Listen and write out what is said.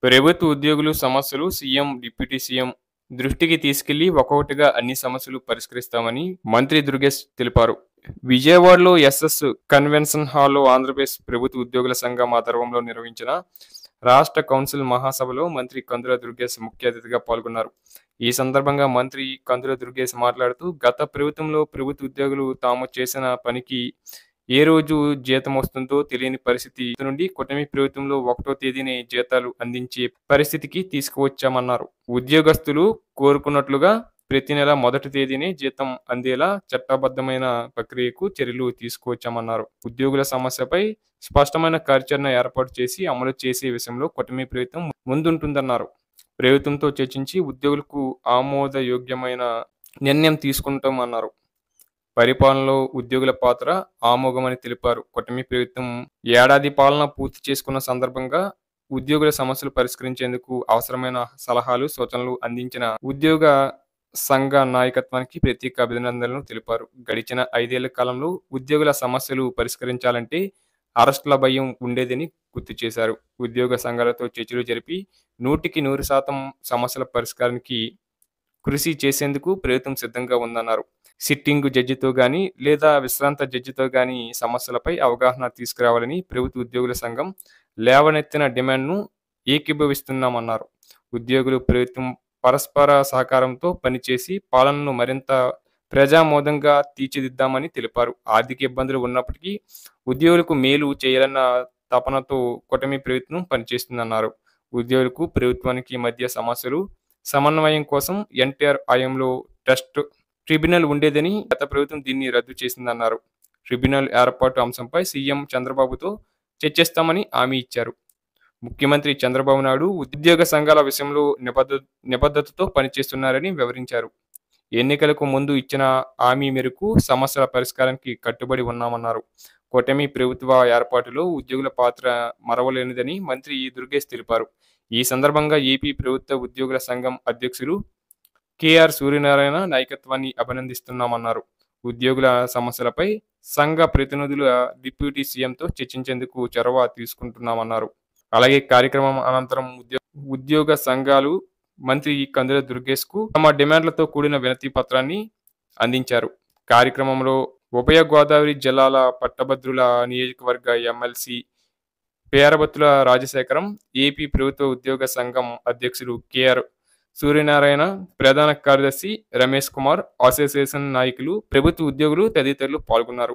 ప్రభుత్వ ఉద్యోగులు సమస్యలు సీఎం, డిప్యూటీ సీఎం దృష్టికి తీసుకెళ్లి ఒక్కొక్కటిగా అన్ని సమస్యలు పరిష్కరిస్తామని మంత్రి దుర్గేష్ తెలిపారు. విజయవాడలో ఎస్ఎస్ కన్వెన్షన్ హాల్లో ఆంధ్రప్రదేశ్ ప్రభుత్వ ఉద్యోగుల సంఘం ఆధ్వర్యంలో నిర్వహించిన రాష్ట్ర కౌన్సిల్ మహాసభలో మంత్రి కందుల దుర్గేష్ ముఖ్య అతిథిగా పాల్గొన్నారు. ఈ సందర్భంగా మంత్రి కందుల దుర్గేష్ మాట్లాడుతూ, గత ప్రభుత్వంలో ప్రభుత్వ ఉద్యోగులు తాము చేసిన పనికి ఏ రోజు జీతం వస్తుందో తెలియని పరిస్థితి నుండి కూటమి ప్రభుత్వంలో 1వ తేదీనే జీతాలు అందించే పరిస్థితికి తీసుకువచ్చామన్నారు. ఉద్యోగస్తులు కోరుకున్నట్లుగా ప్రతి నెల మొదటి తేదీనే జీతం అందేలా చట్టబద్ధమైన ప్రక్రియకు చర్యలు తీసుకువచ్చామన్నారు. ఉద్యోగుల సమస్యపై స్పష్టమైన కార్యాచరణ ఏర్పాటు చేసి అమలు చేసే విషయంలో కూటమి ప్రభుత్వం ముందుంటుందన్నారు. ప్రభుత్వంతో చర్చించి ఉద్యోగులకు ఆమోదయోగ్యమైన నిర్ణయం తీసుకుంటామన్నారు. పరిపాలనలో ఉద్యోగుల పాత్ర ఆమోఘమని తెలిపారు. కూటమి ప్రభుత్వం ఏడాది పాలన పూర్తి చేసుకున్న సందర్భంగా ఉద్యోగుల సమస్యలు పరిష్కరించేందుకు అవసరమైన సలహాలు, సూచనలు అందించిన ఉద్యోగ సంఘ నాయకత్వానికి ప్రత్యేక అభినందనలు తెలిపారు. గడిచిన 5 ఏళ్ల కాలంలో ఉద్యోగుల సమస్యలు పరిష్కరించాలంటే అరెస్టుల భయం ఉండేదని గుర్తు చేశారు. ఉద్యోగ సంఘాలతో చర్చలు జరిపి 100% సమస్యల పరిష్కారానికి కృషి చేసేందుకు ప్రభుత్వం సిద్ధంగా ఉందన్నారు. సిట్టింగ్ జడ్జితో గానీ లేదా విశ్రాంత జడ్జితో గానీ సమస్యలపై అవగాహన తీసుకురావాలని ప్రభుత్వ ఉద్యోగుల సంఘం లేవనెత్తిన డిమాండ్ను ఏకీభవిస్తున్నామన్నారు. ఉద్యోగులు, ప్రభుత్వం పరస్పర సహకారంతో పనిచేసి పాలనను మరింత ప్రజామోదంగా తీర్చిదిద్దామని తెలిపారు. ఆర్థిక ఇబ్బందులు ఉన్నప్పటికీ ఉద్యోగులకు మేలు చేయాలన్న తపనతో కూటమి ప్రభుత్వం పనిచేస్తుందన్నారు. ఉద్యోగులకు, ప్రభుత్వానికి మధ్య సమస్యలు సమన్వయం కోసం ఎన్టీఆర్ హయాంలో ట్రస్ట్ ట్రిబ్యునల్ ఉండేదని, గత ప్రభుత్వం దీన్ని రద్దు చేసిందన్నారు. ట్రిబ్యునల్ ఏర్పాటు అంశంపై సీఎం చంద్రబాబుతో చర్చిస్తామని హామీ ఇచ్చారు. ముఖ్యమంత్రి చంద్రబాబు నాయుడు ఉద్యోగ సంఘాల విషయంలో నిబద్ధతతో పనిచేస్తున్నారని వివరించారు. ఎన్నికలకు ముందు ఇచ్చిన హామీ మేరకు సమస్యల పరిష్కారానికి కట్టుబడి ఉన్నామన్నారు. కూటమి ప్రభుత్వ ఏర్పాటులో ఉద్యోగుల పాత్ర మరవలేనిదని మంత్రి దుర్గేష్ తెలిపారు. ఈ సందర్భంగా ఏపీ ప్రభుత్వ ఉద్యోగుల సంఘం అధ్యక్షులు కేఆర్ సూర్యనారాయణ నాయకత్వాన్ని అభినందిస్తున్నామన్నారు. ఉద్యోగుల సమస్యలపై సంఘ ప్రతినిధుల డిప్యూటీ సీఎంతో చర్చించేందుకు చొరవ తీసుకుంటున్నామన్నారు. అలాగే కార్యక్రమం అనంతరం ఉద్యోగ సంఘాలు మంత్రి కందుల దుర్గేష్ కు తమ డిమాండ్లతో కూడిన వినతి పత్రాన్ని అందించారు. కార్యక్రమంలో ఉభయ గోదావరి జిల్లాల పట్టభద్రుల నియోజకవర్గ ఎమ్మెల్సీ పేరబత్తుల రాజశేఖరం, ఏపీ ప్రభుత్వ ఉద్యోగ సంఘం అధ్యక్షులు కేఆర్ సూర్యనారాయణ, ప్రధాన కార్యదర్శి రమేష్ కుమార్, అసోసియేషన్ నాయకులు, ప్రభుత్వ ఉద్యోగులు తదితరులు పాల్గొన్నారు.